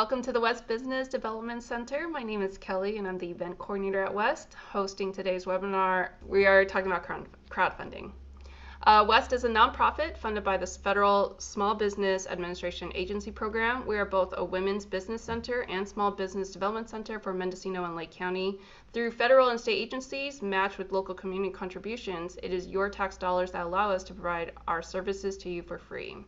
Welcome to the West Business Development Center. My name is Kelly and I'm the event coordinator at West. Hosting today's webinar, we are talking about crowdfunding. West is a nonprofit funded by the Federal Small Business Administration Agency program. We are both a women's business center and small business development center for Mendocino and Lake County. Through federal and state agencies matched with local community contributions, it is your tax dollars that allow us to provide our services to you for free.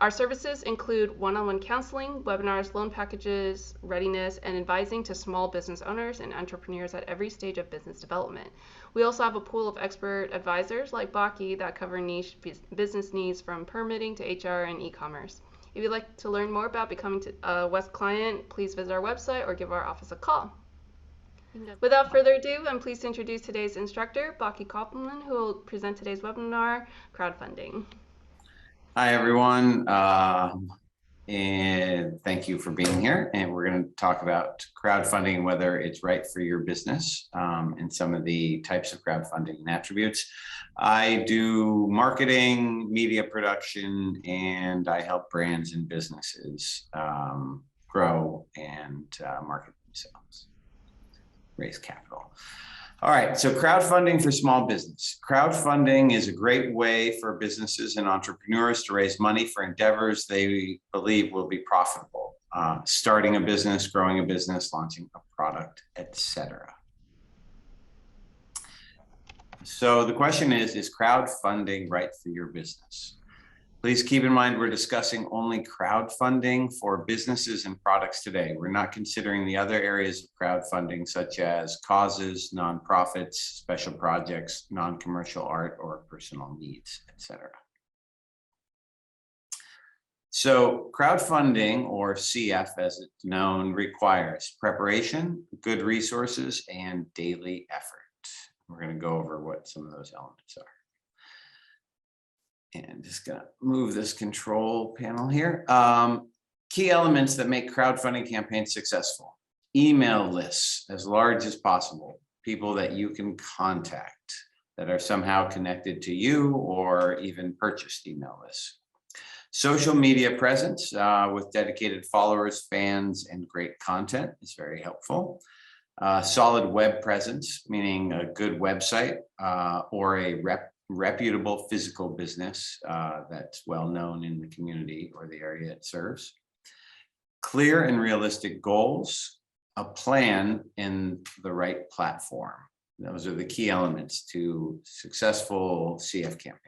Our services include one-on-one counseling, webinars, loan packages, readiness, and advising to small business owners and entrepreneurs at every stage of business development. We also have a pool of expert advisors like Baqi that cover niche business needs from permitting to HR and e-commerce. If you'd like to learn more about becoming a West client, please visit our website or give our office a call. Without further ado, I'm pleased to introduce today's instructor, Baqi Kopelman, who will present today's webinar, Crowdfunding. Hi, everyone, and thank you for being here. And we're going to talk about crowdfunding, whether it's right for your business, and some of the types of crowdfunding and attributes. I do marketing, media production, and I help brands and businesses grow and market themselves, raise capital. All right, so crowdfunding for small business. Crowdfunding is a great way for businesses and entrepreneurs to raise money for endeavors they believe will be profitable. Starting a business, growing a business, launching a product, etc. So the question is crowdfunding right for your business? Please keep in mind we're discussing only crowdfunding for businesses and products today. We're not considering the other areas of crowdfunding such as causes, nonprofits, special projects, non-commercial art, or personal needs, etc. So crowdfunding, or CF as it's known, requires preparation, good resources, and daily effort. We're going to go over what some of those elements are. And just gonna move this control panel here. Key elements that make crowdfunding campaigns successful. Email lists as large as possible. People that you can contact that are somehow connected to you or even purchased email lists. Social media presence with dedicated followers, fans, and great content is very helpful. Solid web presence, meaning a good website or a reputable physical business that's well known in the community or the area it serves. Clear and realistic goals, a plan, and the right platform. Those are the key elements to successful CF campaigns.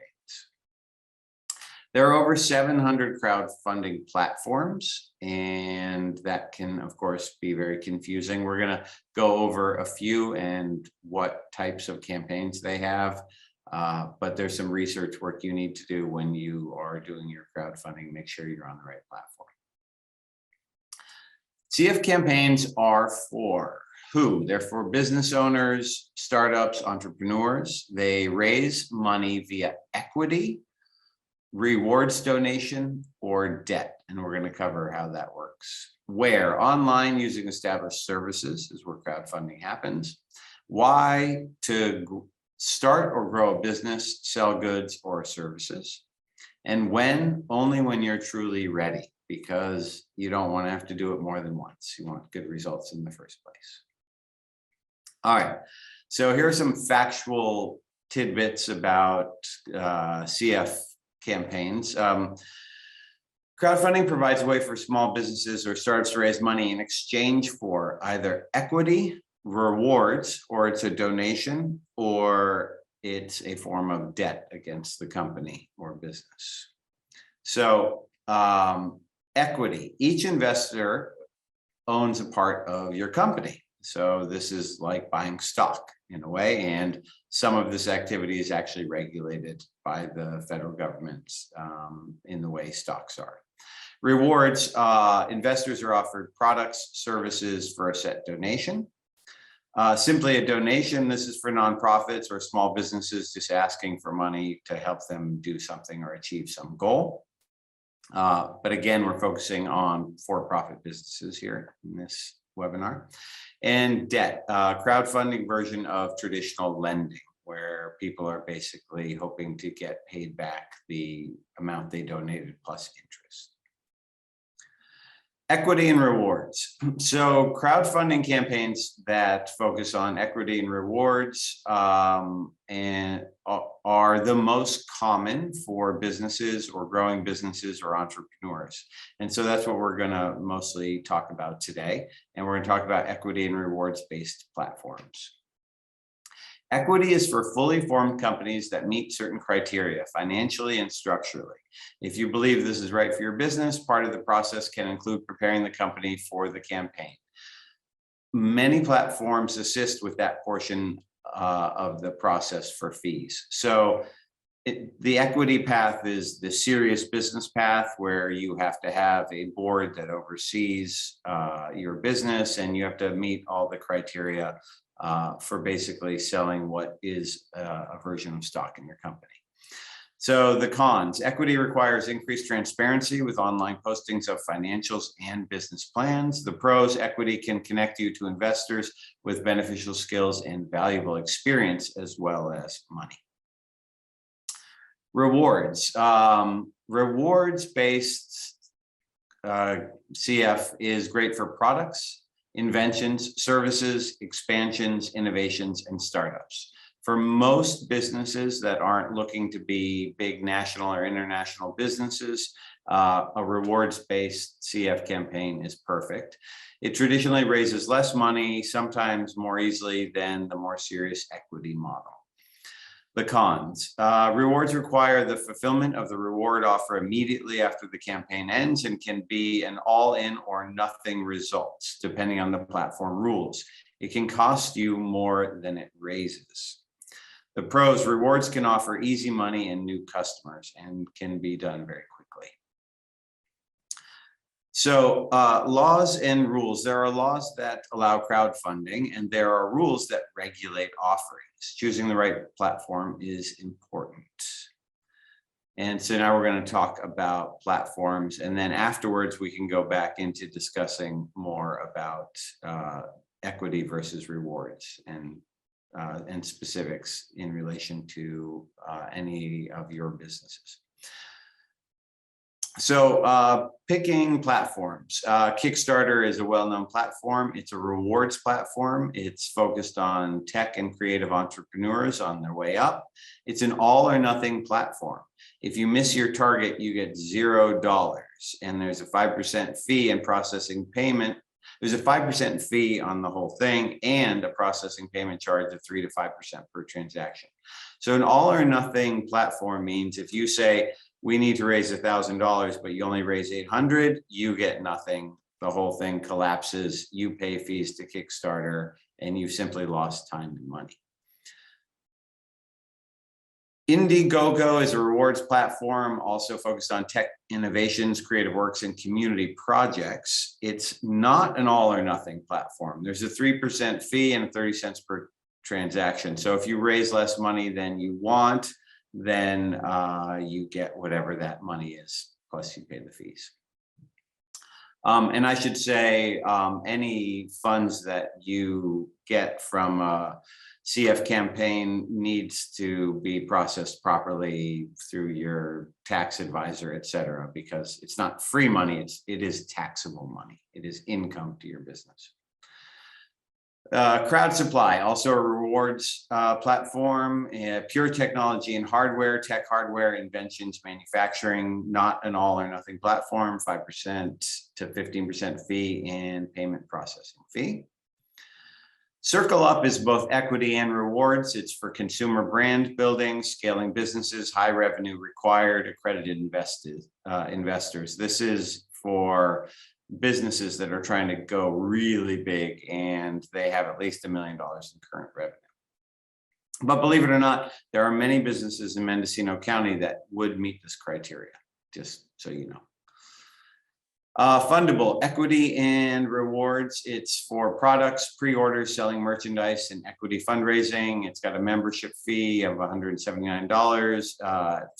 There are over 700 crowdfunding platforms, and that can, of course, be very confusing. We're going to go over a few and what types of campaigns they have. But there's some research work you need to do when you are doing your crowdfunding. Make sure you're on the right platform. CF campaigns are for who? They're for business owners, startups, entrepreneurs. They raise money via equity, rewards donation, or debt. And we're going to cover how that works. Where? Online using established services is where crowdfunding happens. Why? To start or grow a business, sell goods or services. And when? Only when you're truly ready, because you don't want to have to do it more than once. You want good results in the first place. All right, so here are some factual tidbits about CF campaigns. Crowdfunding provides a way for small businesses or startups to raise money in exchange for either equity, rewards, or it's a donation, or it's a form of debt against the company or business. So equity, each investor owns a part of your company. So this is like buying stock in a way, and some of this activity is actually regulated by the federal government in the way stocks are. Rewards, investors are offered products, services for a set donation. Simply a donation, this is for nonprofits or small businesses just asking for money to help them do something or achieve some goal. But again, we're focusing on for-profit businesses here in this webinar. And debt, crowdfunding version of traditional lending, where people are basically hoping to get paid back the amount they donated plus interest. Equity and rewards. So crowdfunding campaigns that focus on equity and rewards and are the most common for businesses or growing businesses or entrepreneurs. And so that's what we're going to mostly talk about today. And we're going to talk about equity and rewards based platforms. Equity is for fully formed companies that meet certain criteria financially and structurally. If you believe this is right for your business, part of the process can include preparing the company for the campaign. Many platforms assist with that portion of the process for fees. So the equity path is the serious business path where you have to have a board that oversees your business, and you have to meet all the criteria for basically selling what is a version of stock in your company. So the cons: equity requires increased transparency with online postings of financials and business plans. The pros: equity can connect you to investors with beneficial skills and valuable experience as well as money. Rewards. Rewards-based CF is great for products, inventions, services, expansions, innovations, and startups. For most businesses that aren't looking to be big national or international businesses, a rewards-based CF campaign is perfect. It traditionally raises less money, sometimes more easily than the more serious equity model. The cons: rewards require the fulfillment of the reward offer immediately after the campaign ends and can be an all-in or nothing results, depending on the platform rules. It can cost you more than it raises. The pros: rewards can offer easy money and new customers and can be done very quickly. So laws and rules. There are laws that allow crowdfunding, and there are rules that regulate offerings. Choosing the right platform is important. And so now we're going to talk about platforms, and then afterwards we can go back into discussing more about equity versus rewards and specifics in relation to any of your businesses. So picking platforms. Kickstarter is a well-known platform. It's a rewards platform. It's focused on tech and creative entrepreneurs on their way up. It's an all or nothing platform. If you miss your target, you get $0, and there's a 5% fee and processing payment. There's a 5% fee on the whole thing and a processing payment charge of 3 to 5% per transaction. So an all or nothing platform means if you say, we need to raise $1,000, but you only raise 800, you get nothing. The whole thing collapses. You pay fees to Kickstarter, and you've simply lost time and money. Indiegogo is a rewards platform also focused on tech innovations, creative works, and community projects. It's not an all or nothing platform. There's a 3% fee and 30 cents per transaction. So if you raise less money than you want, then you get whatever that money is, plus you pay the fees. And I should say, any funds that you get from a CF campaign needs to be processed properly through your tax advisor, et cetera, because it's not free money, it is taxable money. It is income to your business. Crowd Supply, also a rewards platform, pure technology and hardware, tech hardware, inventions, manufacturing, not an all or nothing platform, 5% to 15% fee and payment processing fee. Circle Up is both equity and rewards. It's for consumer brand building, scaling businesses, high revenue required, accredited investors. This is for businesses that are trying to go really big and they have at least $1 million in current revenue. But believe it or not, there are many businesses in Mendocino County that would meet this criteria, just so you know. Fundable, equity and rewards. It's for products, pre-orders, selling merchandise, and equity fundraising. It's got a membership fee of $179,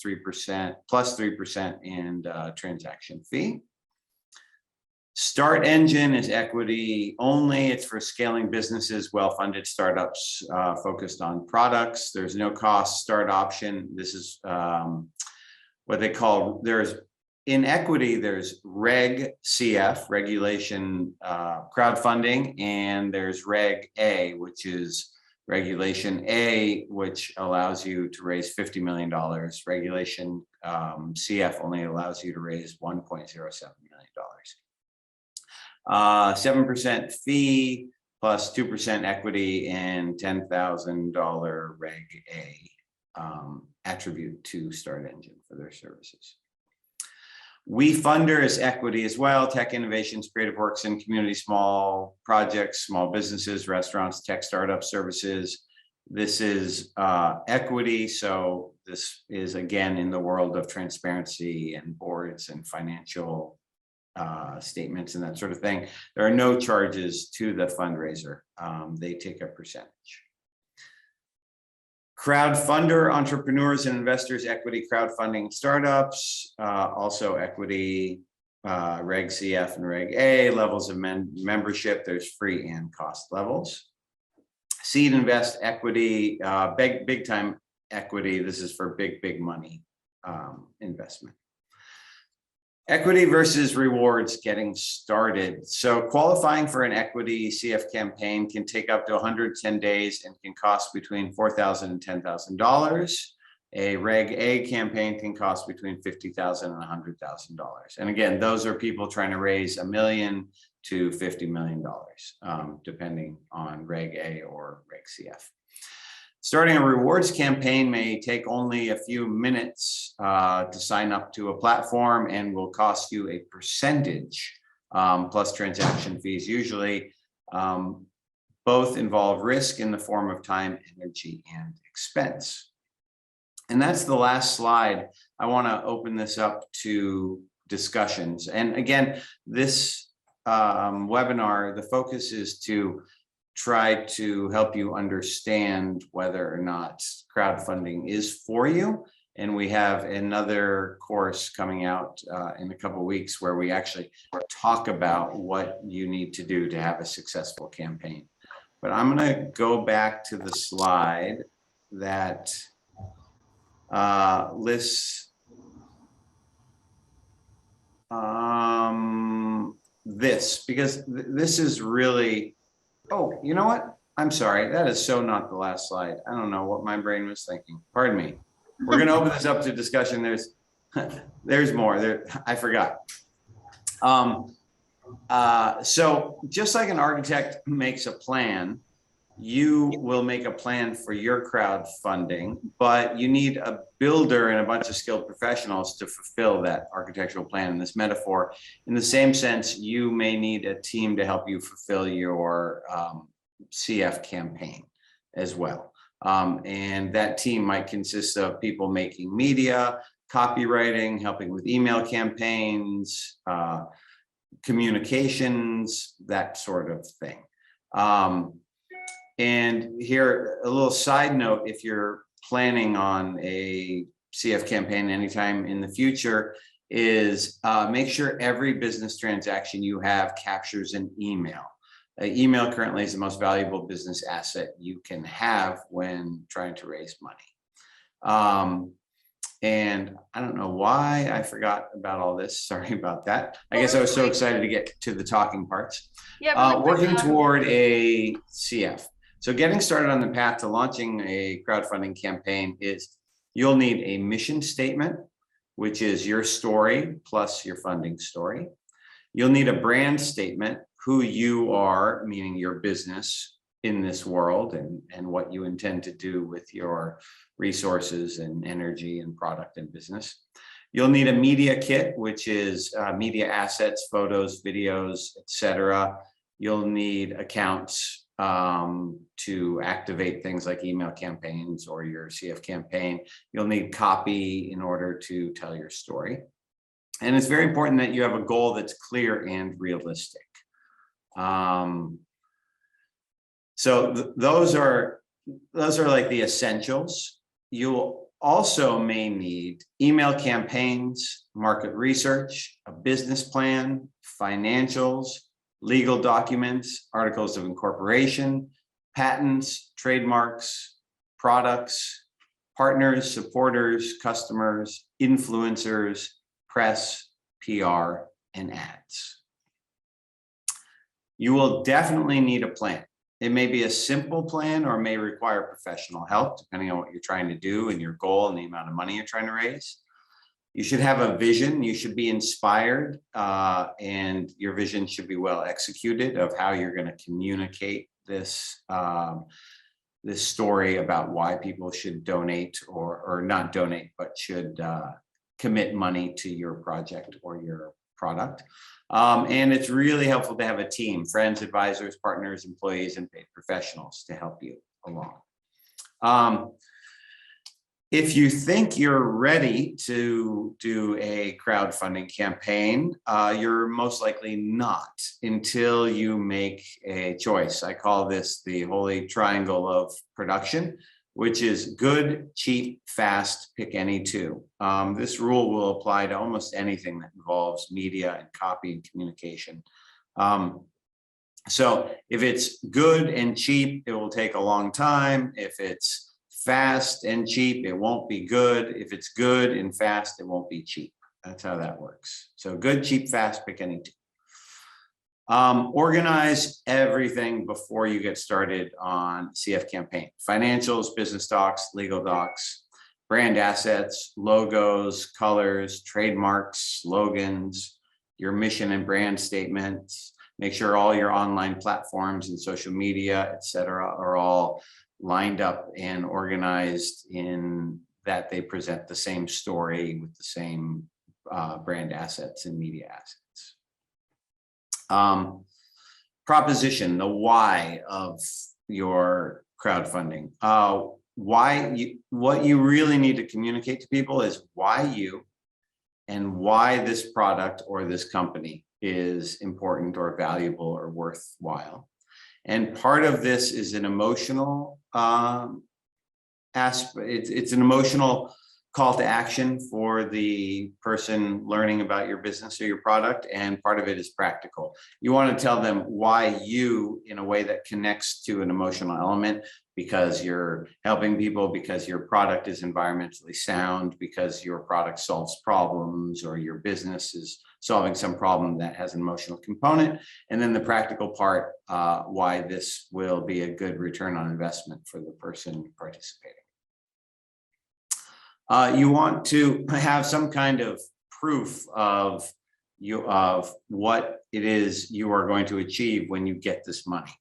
3% plus 3% and transaction fee. Start Engine is equity only. It's for scaling businesses, well-funded startups focused on products. There's no cost start option. This is what they call, there's In equity, there's Reg CF, regulation crowdfunding, and there's Reg A, which is regulation A, which allows you to raise $50 million. Regulation CF only allows you to raise $1.07 million. 7% fee plus 2% equity and $10,000 Reg A attribute to Start Engine for their services. We funder is equity as well: tech innovations, creative works, and community small projects, small businesses, restaurants, tech startup services. This is equity. So this is again in the world of transparency and boards and financial statements and that sort of thing. There are no charges to the fundraiser. They take a percentage. Crowdfunder, entrepreneurs and investors, equity crowdfunding startups, also equity, Reg CF and Reg A, levels of membership, there's free and cost levels. Seed invest equity, big time equity, this is for big money investment. Equity versus rewards getting started. So qualifying for an equity CF campaign can take up to 110 days and can cost between $4,000 and $10,000. A Reg A campaign can cost between $50,000 and $100,000. And again, those are people trying to raise $1 million to $50 million, depending on Reg A or Reg CF. Starting a rewards campaign may take only a few minutes to sign up to a platform and will cost you a percentage plus transaction fees. Usually, both involve risk in the form of time, energy, and expense. And that's the last slide. I want to open this up to discussions. And again, this webinar, the focus is to try to help you understand whether or not crowdfunding is for you. And we have another course coming out in a couple of weeks where we actually talk about what you need to do to have a successful campaign. But I'm going to go back to the slide that lists this, because this is really, oh, you know what? I'm sorry. That is so not the last slide. I don't know what my brain was thinking. Pardon me. We're going to open this up to discussion. There's more there. I forgot. So just like an architect makes a plan, you will make a plan for your crowdfunding, but you need a builder and a bunch of skilled professionals to fulfill that architectural plan. In this metaphor, in the same sense, you may need a team to help you fulfill your CF campaign as well. And that team might consist of people making media, copywriting, helping with email campaigns, communications, that sort of thing. And here, a little side note, if you're planning on a CF campaign anytime in the future, is make sure every business transaction you have captures an email. Email currently is the most valuable business asset you can have when trying to raise money. And I don't know why I forgot about all this. Sorry about that. I guess I was so excited to get to the talking parts. Yeah, working toward a CF. So getting started on the path to launching a crowdfunding campaign is you'll need a mission statement, which is your story plus your funding story. You'll need a brand statement, who you are, meaning your business in this world and what you intend to do with your resources and energy and product and business. You'll need a media kit, which is media assets, photos, videos, etc. You'll need accounts to activate things like email campaigns or your CF campaign. You'll need copy in order to tell your story. And it's very important that you have a goal that's clear and realistic. So those are like the essentials. You'll also may need email campaigns, market research, a business plan, financials, legal documents, articles of incorporation, patents, trademarks, products, partners, supporters, customers, influencers, press, PR, and ads. You will definitely need a plan. It may be a simple plan or may require professional help, depending on what you're trying to do and your goal and the amount of money you're trying to raise. You should have a vision. You should be inspired, and your vision should be well executed of how you're going to communicate this this story about why people should donate or not donate, but should commit money to your project or your product. And it's really helpful to have a team, friends, advisors, partners, employees, and paid professionals to help you along. If you think you're ready to do a crowdfunding campaign, you're most likely not until you make a choice. I call this the holy triangle of production, which is good, cheap, fast, pick any two. This rule will apply to almost anything that involves media and copy and communication. So if it's good and cheap, it will take a long time. If it's fast and cheap, it won't be good. If it's good and fast, it won't be cheap. That's how that works. So good, cheap, fast, pick any two. Organize everything before you get started on CF campaign. Financials, business docs, legal docs, brand assets, logos, colors, trademarks, slogans, your mission and brand statements. Make sure all your online platforms and social media, et cetera, are all lined up and organized in that they present the same story with the same brand assets and media assets. Proposition, the why of your crowdfunding. What you really need to communicate to people is why you and why this product or this company is important or valuable or worthwhile. And part of this is an emotional aspect. It's an emotional call to action for the person learning about your business or your product, and part of it is practical. You want to tell them why you in a way that connects to an emotional element, because you're helping people, because your product is environmentally sound, because your product solves problems, or your business is solving some problem that has an emotional component. And then the practical part, why this will be a good return on investment for the person participating. You want to have some kind of proof of what it is you are going to achieve when you get this money.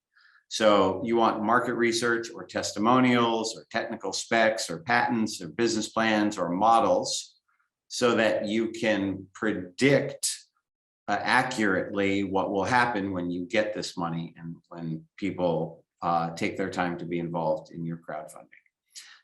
So you want market research or testimonials or technical specs or patents or business plans or models so that you can predict accurately what will happen when you get this money and when people take their time to be involved in your crowdfunding.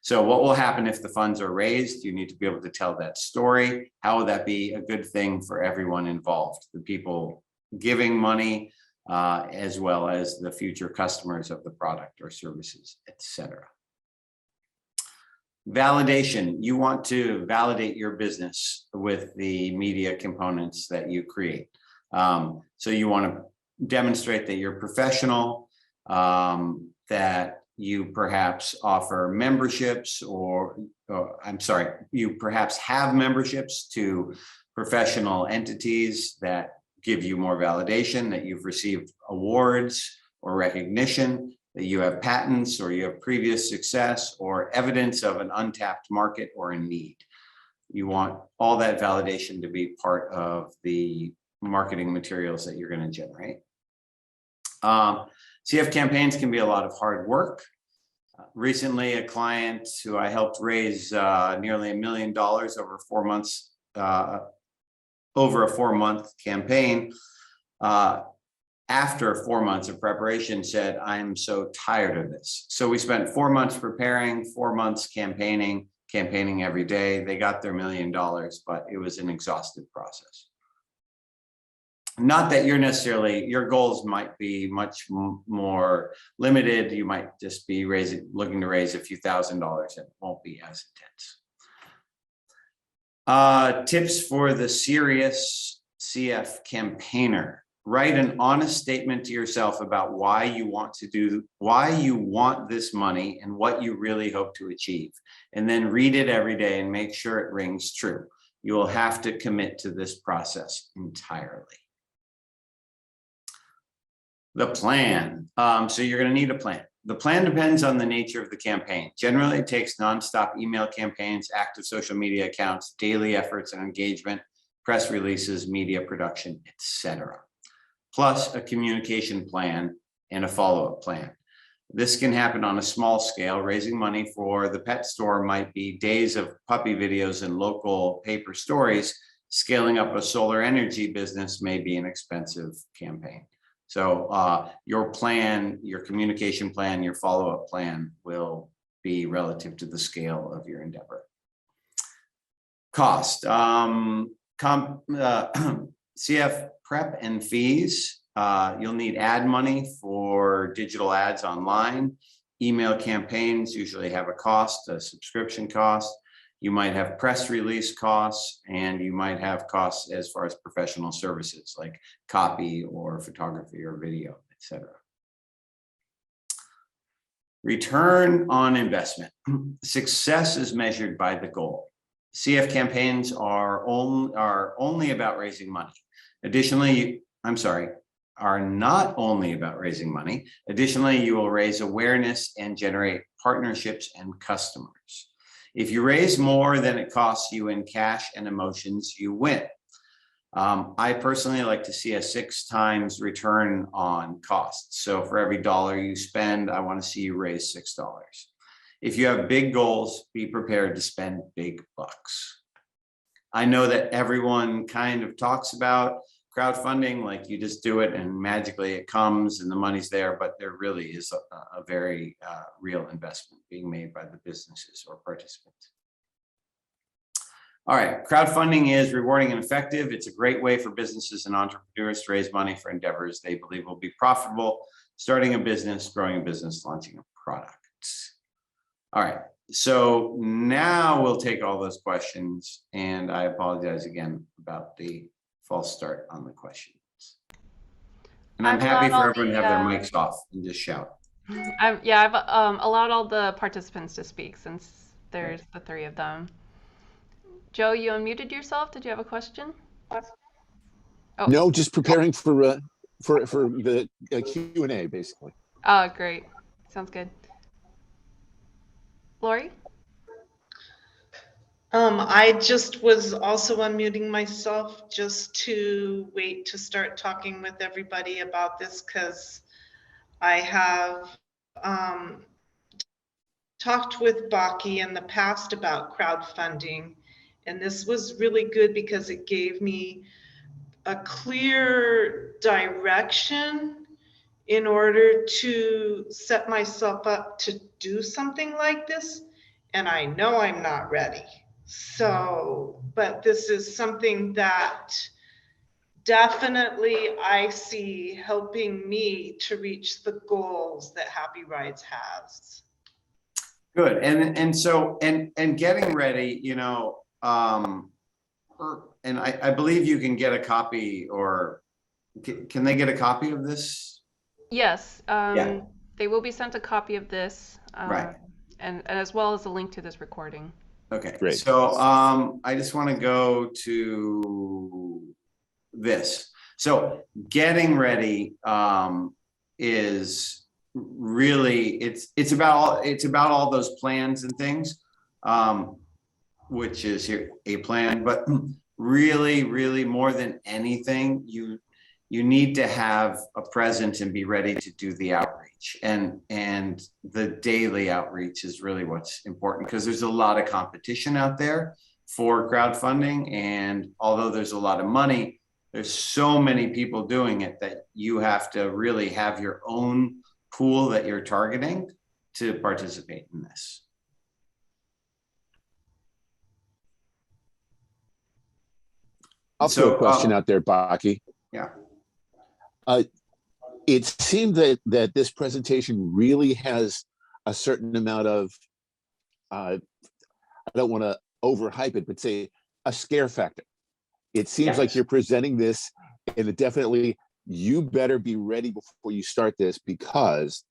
So what will happen if the funds are raised? You need to be able to tell that story. How will that be a good thing for everyone involved? The people giving money, as well as the future customers of the product or services, etc. Validation. You want to validate your business with the media components that you create. So you want to demonstrate that you're professional, that you perhaps offer memberships you perhaps have memberships to professional entities that give you more validation, that you've received awards or recognition, that you have patents or you have previous success or evidence of an untapped market or a need. You want all that validation to be part of the marketing materials that you're going to generate. CF campaigns can be a lot of hard work. Recently, a client who I helped raise nearly $1 million over 4 months, over a 4-month campaign, after 4 months of preparation said, I'm so tired of this. So we spent 4 months preparing, 4 months campaigning every day. They got their $1 million, but it was an exhaustive process. Not that your goals might be much more limited. You might just be looking to raise a few $1,000s and it won't be as intense. Tips for the serious CF campaigner. Write an honest statement to yourself about why you want this money and what you really hope to achieve. And then read it every day and make sure it rings true. You will have to commit to this process entirely. The plan. So you're going to need a plan. The plan depends on the nature of the campaign. Generally, it takes nonstop email campaigns, active social media accounts, daily efforts and engagement, press releases, media production, etc. Plus a communication plan and a follow-up plan. This can happen on a small scale. Raising money for the pet store might be days of puppy videos and local paper stories. Scaling up a solar energy business may be an expensive campaign. So your plan, your communication plan, your follow-up plan will be relative to the scale of your endeavor. Cost. CF prep and fees. You'll need ad money for digital ads online. Email campaigns usually have a cost, a subscription cost. You might have press release costs, and you might have costs as far as professional services like copy or photography or video, etc. Return on investment. Success is measured by the goal. CF campaigns are only about raising money. Additionally, are not only about raising money. Additionally, you will raise awareness and generate partnerships and customers. If you raise more than it costs you in cash and emotions, you win. I personally like to see a 6 times return on costs. So for every dollar you spend, I want to see you raise $6. If you have big goals, be prepared to spend big bucks. I know that everyone kind of talks about crowdfunding, like you just do it and magically it comes and the money's there, but there really is a very real investment being made by the businesses or participants. All right, crowdfunding is rewarding and effective. It's a great way for businesses and entrepreneurs to raise money for endeavors they believe will be profitable, starting a business, growing a business, launching a product. All right, so now we'll take all those questions, and I apologize again about the false start on the questions. And I'm happy for everyone to have their mics off and just shout. I've allowed all the participants to speak since there's the 3 of them. Joe, you unmuted yourself. Did you have a question? Oh. No, just preparing for the Q&A, basically. Oh, great. Sounds good. Lori? I just was also unmuting myself just to wait to start talking with everybody about this, because I have talked with Baqi in the past about crowdfunding, and this was really good because it gave me a clear direction in order to set myself up to do something like this. And I know I'm not ready. So, but this is something that definitely I see helping me to reach the goals that Happy Rides has. Good. And so getting ready, you know, and I believe you can get a copy, or can they get a copy of this? Yes. They will be sent a copy of this, right, and as well as a link to this recording. Okay, great. So I just want to go to this. So getting ready is really, it's about all those plans and things, which is here a plan, but really more than anything, you need to have a presence and be ready to do the outreach, and the daily outreach is really what's important, because there's a lot of competition out there for crowdfunding, and although there's a lot of money, there's so many people doing it that you have to really have your own pool that you're targeting to participate in this. I'll throw a question out there, Baqi. Yeah. It seemed that this presentation really has a certain amount of, I don't want to overhype it, but say a scare factor. It seems like you're presenting this, and it definitely, you better be ready before you start this because ...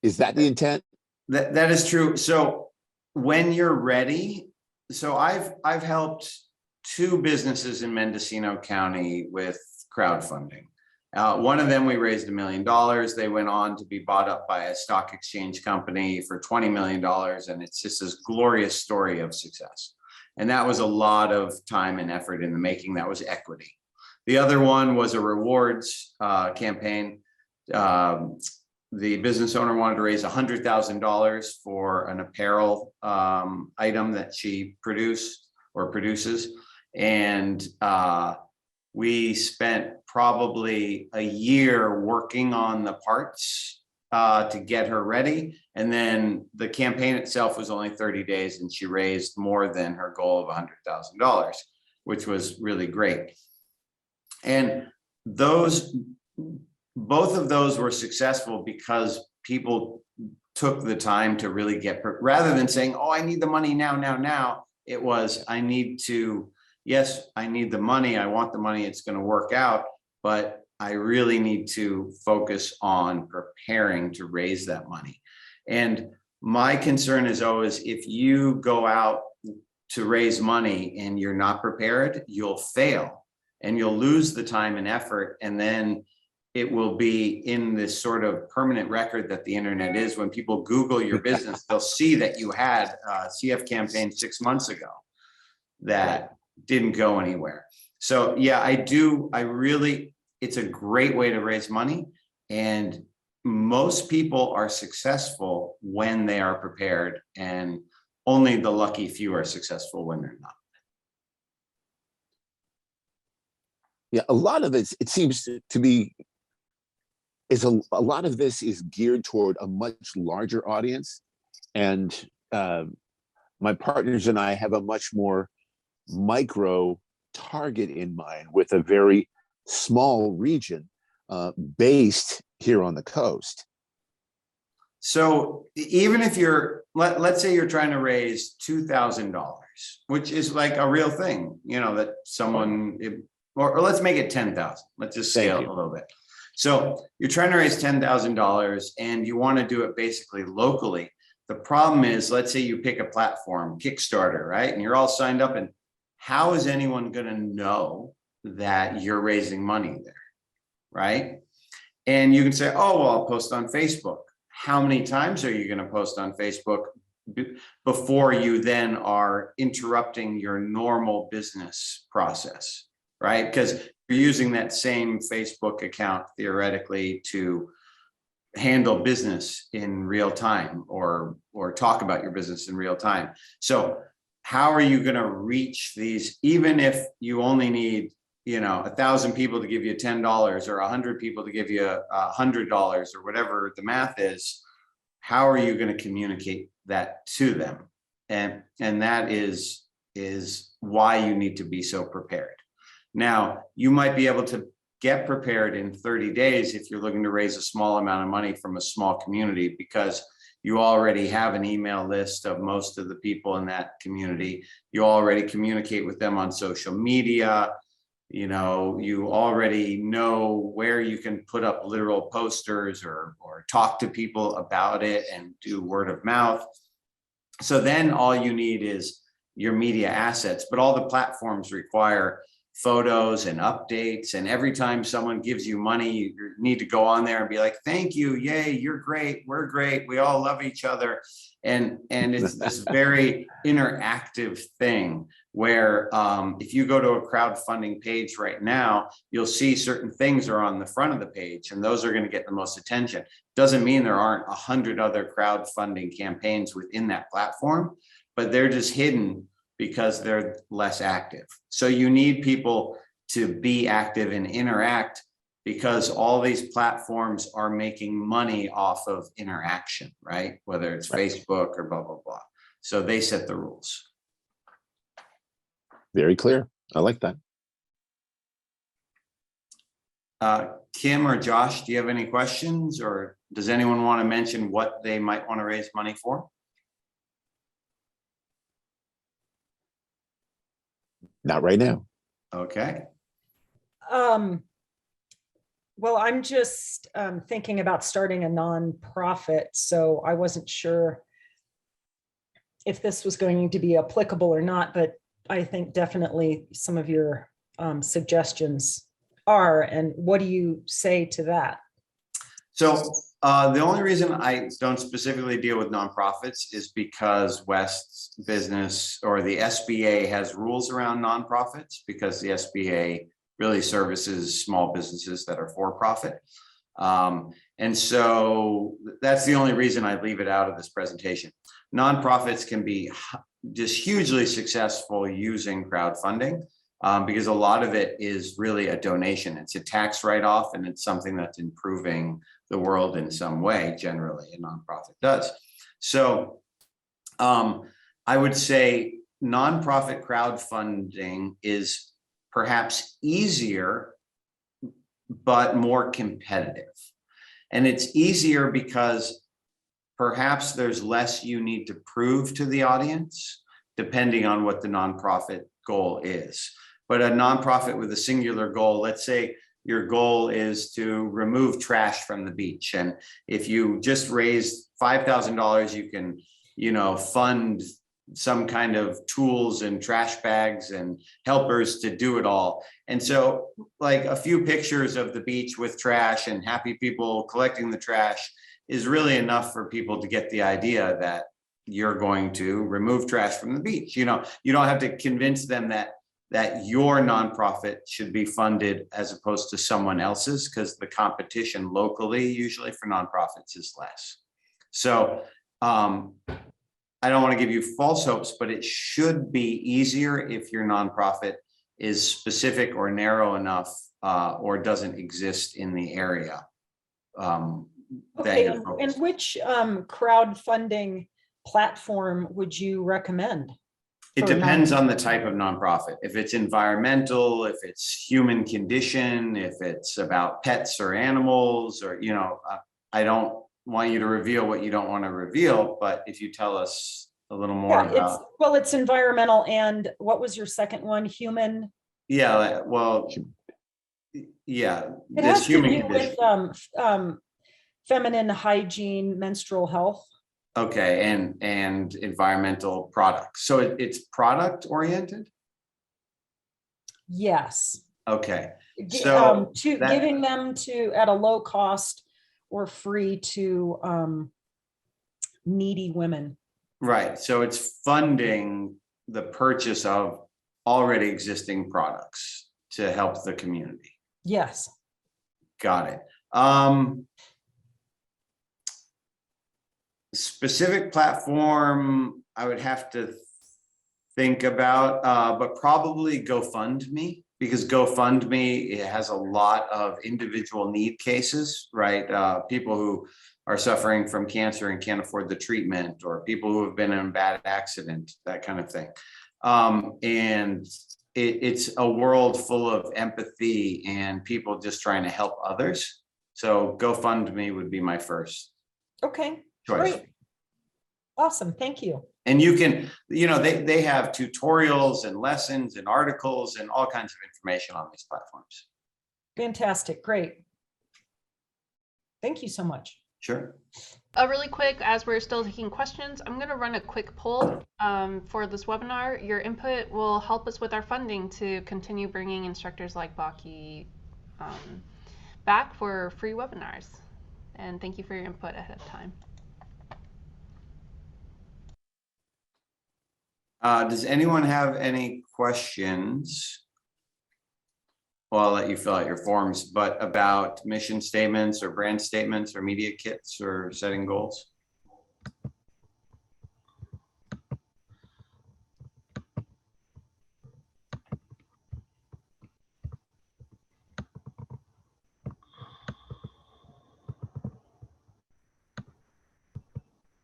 Is that the intent? That is true. So when you're ready, so I've helped 2 businesses in Mendocino County with crowdfunding. One of them, we raised $1 million. They went on to be bought up by a stock exchange company for $20 million. And it's just this glorious story of success. And that was a lot of time and effort in the making. That was equity. The other one was a rewards campaign. The business owner wanted to raise $100,000 for an apparel item that she produced or produces. And we spent probably a year working on the parts to get her ready. And then the campaign itself was only 30 days and she raised more than her goal of $100,000, which was really great. And both of those were successful because people took the time to really rather than saying, oh, I need the money now. It was, yes, I need the money. I want the money. It's going to work out, but I really need to focus on preparing to raise that money. And my concern is always, if you go out to raise money and you're not prepared, you'll fail and you'll lose the time and effort. And then it will be in this sort of permanent record that the internet is. When people Google your business, they'll see that you had a CF campaign 6 months ago that didn't go anywhere. So yeah, it's a great way to raise money. And most people are successful when they are prepared, and only the lucky few are successful when they're not. Yeah, a lot of it seems to be, a lot of this is geared toward a much larger audience. And my partners and I have a much more micro target in mind, with a very small region based here on the coast. So even if let's say you're trying to raise $2,000, which is like a real thing, that someone, or let's make it 10,000. Let's just scale it a little bit. So you're trying to raise $10,000 and you want to do it basically locally. The problem is, let's say you pick a platform, Kickstarter, right? And you're all signed up, and how is anyone going to know that you're raising money there, right? And you can say, oh, well, I'll post on Facebook. How many times are you going to post on Facebook before you then are interrupting your normal business process, right? Because you're using that same Facebook account theoretically to handle business in real time, or talk about your business in real time. So how are you going to reach these, even if you only need 1,000 people to give you $10, or 100 people to give you $100, or whatever the math is? How are you going to communicate that to them? And that is why you need to be so prepared. Now, you might be able to get prepared in 30 days if you're looking to raise a small amount of money from a small community, because you already have an email list of most of the people in that community. You already communicate with them on social media. You already know where you can put up literal posters or talk to people about it and do word of mouth. So then all you need is your media assets, but all the platforms require photos and updates. And every time someone gives you money, you need to go on there and be like, thank you, yay, you're great, we're great, we all love each other. And it's this very interactive thing where if you go to a crowdfunding page right now, you'll see certain things are on the front of the page, and those are going to get the most attention. Doesn't mean there aren't 100 other crowdfunding campaigns within that platform, but they're just hidden because they're less active. So you need people to be active and interact, because all these platforms are making money off of interaction, right? Whether it's Facebook or blah, blah, blah. So they set the rules. Very clear. I like that. Kim or Josh, do you have any questions, or does anyone want to mention what they might want to raise money for? Not right now. Okay. Well, I'm just thinking about starting a nonprofit, so I wasn't sure if this was going to be applicable or not, but I think definitely some of your suggestions are. And what do you say to that? So the only reason I don't specifically deal with nonprofits is because West's business or the SBA has rules around nonprofits, because the SBA really services small businesses that are for profit. And so that's the only reason I leave it out of this presentation. Nonprofits can be just hugely successful using crowdfunding, because a lot of it is really a donation. It's a tax write-off, and it's something that's improving the world in some way. Generally, a nonprofit does. So I would say nonprofit crowdfunding is perhaps easier, but more competitive. And it's easier because perhaps there's less you need to prove to the audience, depending on what the nonprofit goal is. But a nonprofit with a singular goal, let's say your goal is to remove trash from the beach. And if you just raise $5,000, you can, fund some kind of tools and trash bags and helpers to do it all. And so like a few pictures of the beach with trash and happy people collecting the trash is really enough for people to get the idea that you're going to remove trash from the beach. You don't have to convince them that your nonprofit should be funded as opposed to someone else's, because the competition locally usually for nonprofits is less. So I don't want to give you false hopes, but it should be easier if your nonprofit is specific or narrow enough, or doesn't exist in the area. Okay, and which crowdfunding platform would you recommend? It depends on the type of nonprofit. If it's environmental, if it's human condition, if it's about pets or animals, or, I don't want you to reveal what you don't want to reveal, but if you tell us a little more about. It's environmental, and what was your second one? Human? Yeah, well, yeah. It has to do with feminine hygiene, menstrual health. Okay, and environmental products. So it's product oriented? Yes. Okay. So giving them to at a low cost or free to needy women. Right. So it's funding the purchase of already existing products to help the community. Yes. Got it. Specific platform I would have to think about, but probably GoFundMe, because GoFundMe, it has a lot of individual need cases, right? People who are suffering from cancer and can't afford the treatment, or people who have been in a bad accident, that kind of thing. And it's a world full of empathy and people just trying to help others. So GoFundMe would be my first. Okay. Choice. Great. Awesome. Thank you. And you can, they have tutorials and lessons and articles and all kinds of information on these platforms. Fantastic. Great. Thank you so much. Sure. Really quick, as we're still taking questions, I'm going to run a quick poll for this webinar. Your input will help us with our funding to continue bringing instructors like Baqi back for free webinars. And thank you for your input ahead of time. Does anyone have any questions? Well, I'll let you fill out your forms, but about mission statements or brand statements or media kits or setting goals?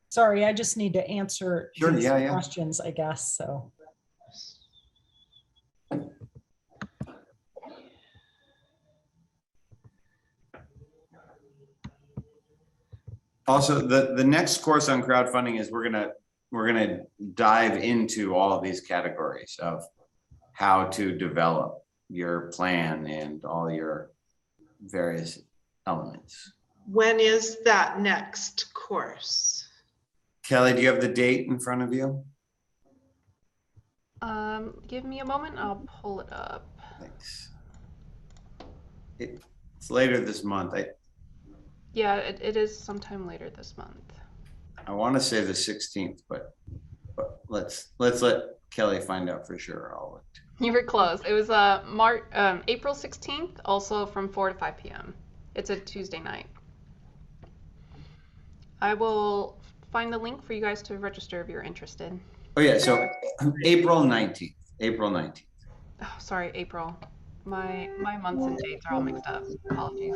Sorry, I just need to answer Sure, these yeah. questions, I guess. So. Also, the next course on crowdfunding is we're gonna dive into all of these categories of how to develop your plan and all your various elements. When is that next course? Kelly, do you have the date in front of you? Give me a moment. I'll pull it up. Thanks. It's later this month. Yeah, it is sometime later this month. I want to say the 16th, but let's let Kelly find out for sure. I'll look. You were close. It was April 16th, also from 4 to 5 p.m. It's a Tuesday night. I will find the link for you guys to register if you're interested. Oh yeah, so April 19th. April 19th. Oh, sorry, April. My months and dates are all mixed up. Apologies.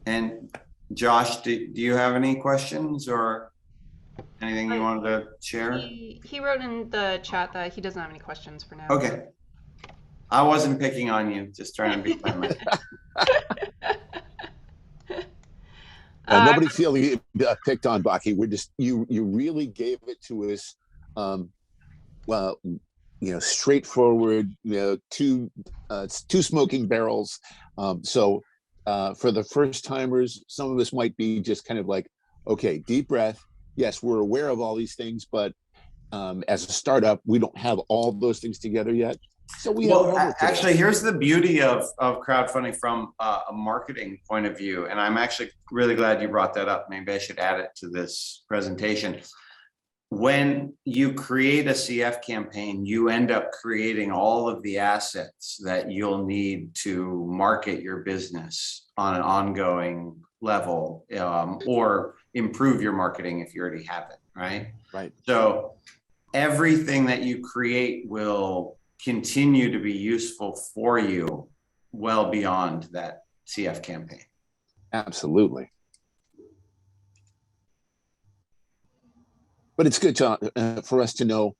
And Josh, do you have any questions or anything you wanted to share? He wrote in the chat that he doesn't have any questions for now. Okay. I wasn't picking on you, just trying to be friendly. Nobody feeling picked on, Baqi. We're just you really gave it to us. Well, straightforward. Two smoking barrels. So for the first timers, some of us might be just kind of like, okay, deep breath. Yes, we're aware of all these things, but as a startup, we don't have all those things together yet. So actually, here's the beauty of crowdfunding from a marketing point of view. And I'm actually really glad you brought that up. Maybe I should add it to this presentation. When you create a CF campaign, you end up creating all of the assets that you'll need to market your business on an ongoing level, or improve your marketing if you already have it, right? Right. So everything that you create will continue to be useful for you well beyond that CF campaign. Absolutely. But it's good for us to know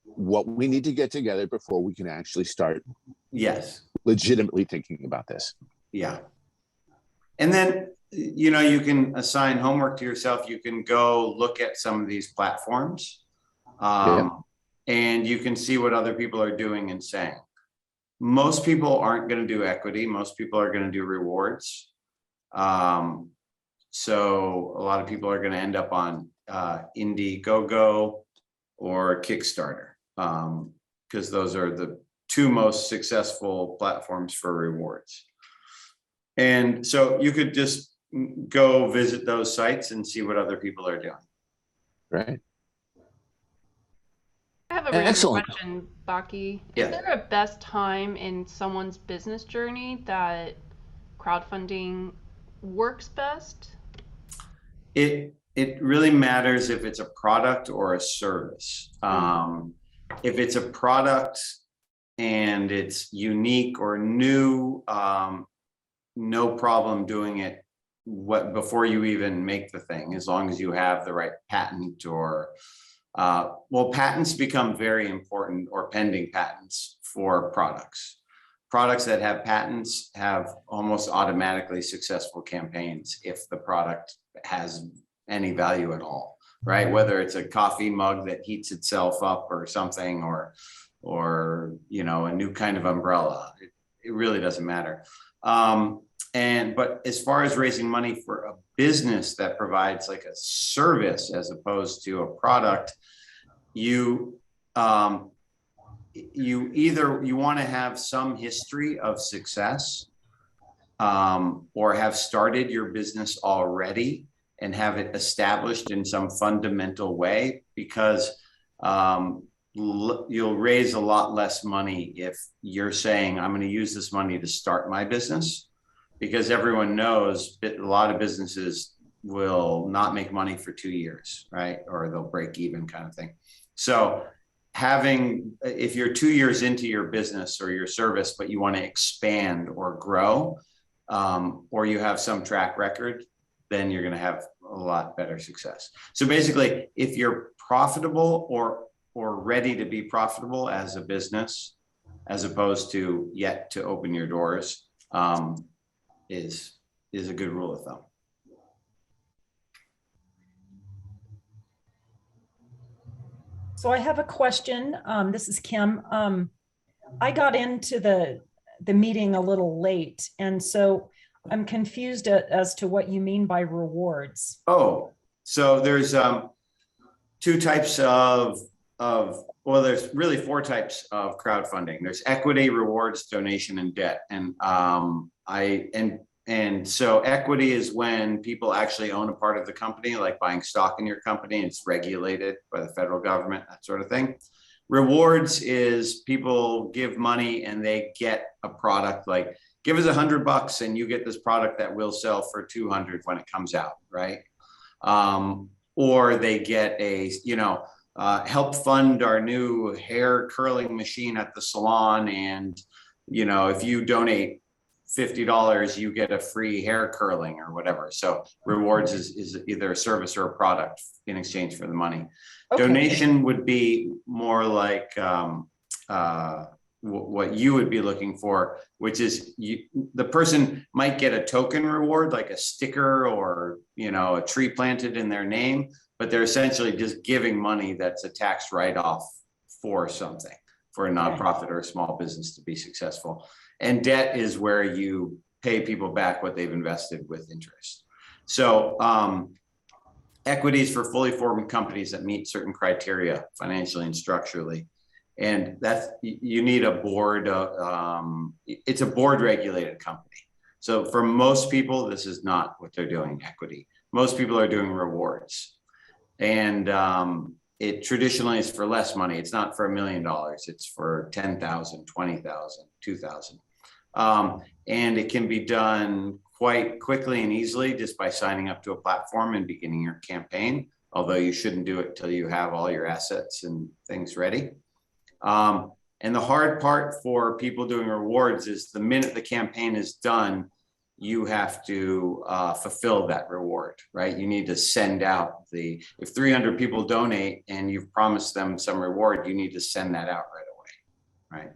what we need to get together before we can actually start. Yes. Legitimately thinking about this. Yeah. And then, you can assign homework to yourself. You can go look at some of these platforms. And you can see what other people are doing and saying. Most people aren't going to do equity. Most people are going to do rewards. So a lot of people are going to end up on Indiegogo or Kickstarter, because those are the two most successful platforms for rewards. And so you could just go visit those sites and see what other people are doing. Right. I have a random Excellent question, Baqi. Yeah. Is there a best time in someone's business journey that crowdfunding works best? It really matters if it's a product or a service. If it's a product and it's unique or new, no problem doing it before you even make the thing, as long as you have the right patent or patents become very important, or pending patents for products. Products that have patents have almost automatically successful campaigns if the product has any value at all, right? Whether it's a coffee mug that heats itself up or something, or a new kind of umbrella, it really doesn't matter. But as far as raising money for a business that provides like a service as opposed to a product, you want to have some history of success, or have started your business already and have it established in some fundamental way, because you'll raise a lot less money if you're saying, I'm going to use this money to start my business, because everyone knows that a lot of businesses will not make money for 2 years, right? Or they'll break even, kind of thing. So if you're 2 years into your business or your service, but you want to expand or grow, or you have some track record, then you're going to have a lot better success. So basically, if you're profitable or ready to be profitable as a business, as opposed to yet to open your doors, is a good rule of thumb. So I have a question. This is Kim. I got into the the meeting a little late. And so I'm confused as to what you mean by rewards. Oh, so there's two types of well, there's really four types of crowdfunding. There's equity, rewards, donation, and debt. And so equity is when people actually own a part of the company, like buying stock in your company. It's regulated by the federal government, that sort of thing. Rewards is people give money and they get a product, like give us $100 and you get this product that will sell for 200 when it comes out, right? Or they get a, help fund our new hair curling machine at the salon. And, if you donate $50, you get a free hair curling or whatever. So rewards is either a service or a product in exchange for the money. Okay. Donation would be more like what you would be looking for, which is the person might get a token reward, like a sticker or, a tree planted in their name, but they're essentially just giving money that's a tax write-off for something, for a nonprofit or a small business to be successful. And debt is where you pay people back what they've invested with interest. So equities for fully formed companies that meet certain criteria financially and structurally. And that's, you need a board, it's a board regulated company. So for most people, this is not what they're doing, equity. Most people are doing rewards. And it traditionally is for less money. It's not for $1 million. It's for 10,000, 20,000, 2,000. And it can be done quite quickly and easily just by signing up to a platform and beginning your campaign, although you shouldn't do it till you have all your assets and things ready. And the hard part for people doing rewards is the minute the campaign is done, you have to fulfill that reward, right? You need to send out if 300 people donate and you've promised them some reward, you need to send that out right away, right?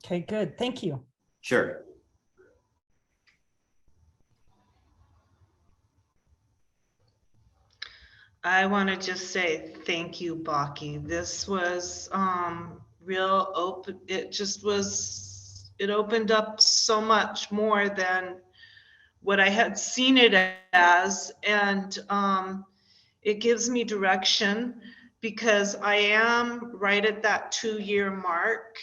Okay, good. Thank you. Sure. I want to just say thank you, Baqi. This was real open. It opened up so much more than what I had seen it as. And it gives me direction because I am right at that 2-year mark.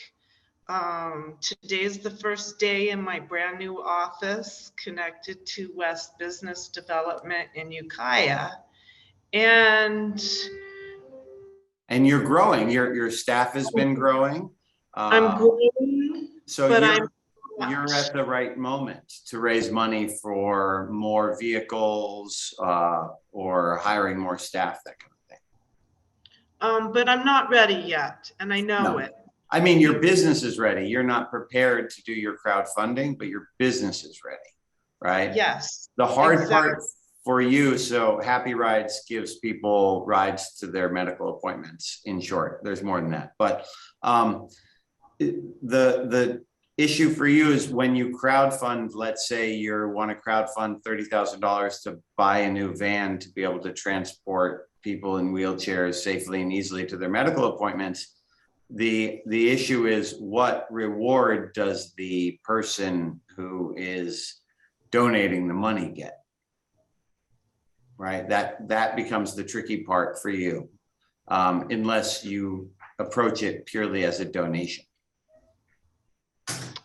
Today's the first day in my brand new office connected to West Business Development in Ukiah. And you're growing, your staff has been growing. I'm growing, so but you're at the right moment to raise money for more vehicles or hiring more staff, that kind of thing. But I'm not ready yet, and I know it. I mean, your business is ready. You're not prepared to do your crowdfunding, but your business is ready, right? Yes. The hard part for you, so Happy Rides gives people rides to their medical appointments, in short. There's more than that. But the issue for you is when you crowdfund, let's say you want to crowdfund $30,000 to buy a new van to be able to transport people in wheelchairs safely and easily to their medical appointments. The issue is, what reward does the person who is donating the money get? Right, that becomes the tricky part for you, unless you approach it purely as a donation.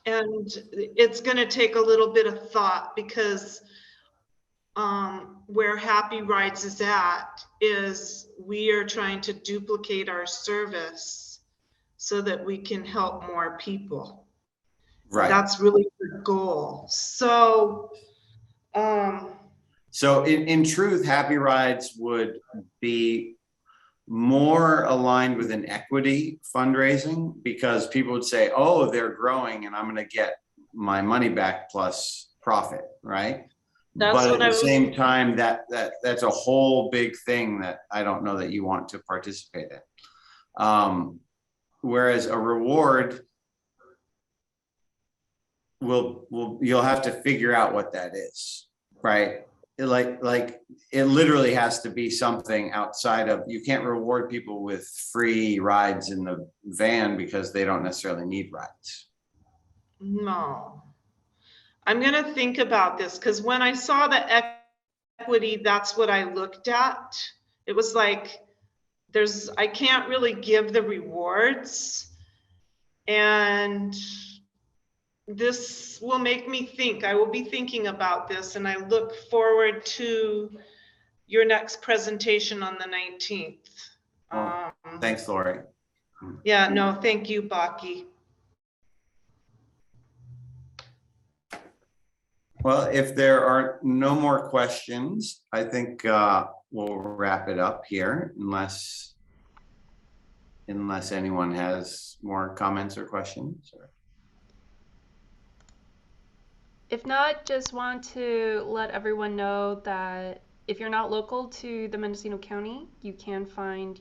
And it's going to take a little bit of thought because where Happy Rides is at is we are trying to duplicate our service so that we can help more people. Right. That's really the goal. So, so in truth, Happy Rides would be more aligned with an equity fundraising, because people would say, oh, they're growing and I'm going to get my money back plus profit, right? But at the same time, that's a whole big thing that I don't know that you want to participate in. Whereas a reward you'll have to figure out what that is, right? Like it literally has to be something outside of, you can't reward people with free rides in the van because they don't necessarily need rides, No. I'm going to think about this because when I saw the equity, that's what I looked at. It was like, I can't really give the rewards. And this will make me think. I will be thinking about this, and I look forward to your next presentation on the 19th. Oh, thanks, Lori. Yeah, no, thank you, Baqi. Well, if there are no more questions, I think we'll wrap it up here unless anyone has more comments or questions. If not, just want to let everyone know that if you're not local to the Mendocino County, you can find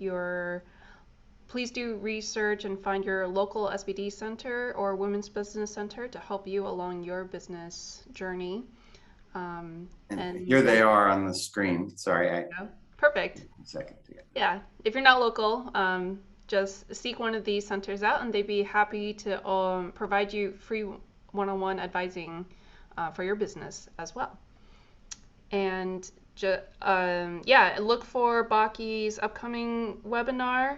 please do research and find your local SBD center or women's business center to help you along your business journey. And here they are on the screen. Sorry, perfect. A second. Yeah, if you're not local, just seek one of these centers out, and they'd be happy to provide you free one-on-one advising for your business as well. And yeah, look for Baqi's upcoming webinar.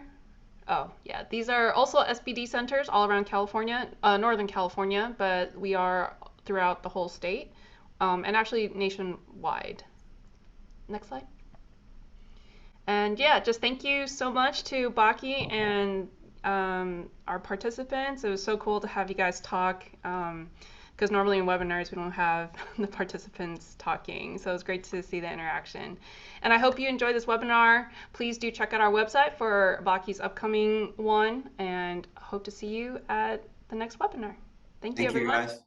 Oh, yeah, these are also SBD centers all around California, Northern California, but we are throughout the whole state, and actually nationwide. Next slide. And yeah, just thank you so much to Baqi and our participants. It was so cool to have you guys talk, because normally in webinars we don't have the participants talking. So it was great to see the interaction. And I hope you enjoyed this webinar. Please do check out our website for Baqi's upcoming one, and hope to see you at the next webinar. Thank you, everyone. Thank you, guys.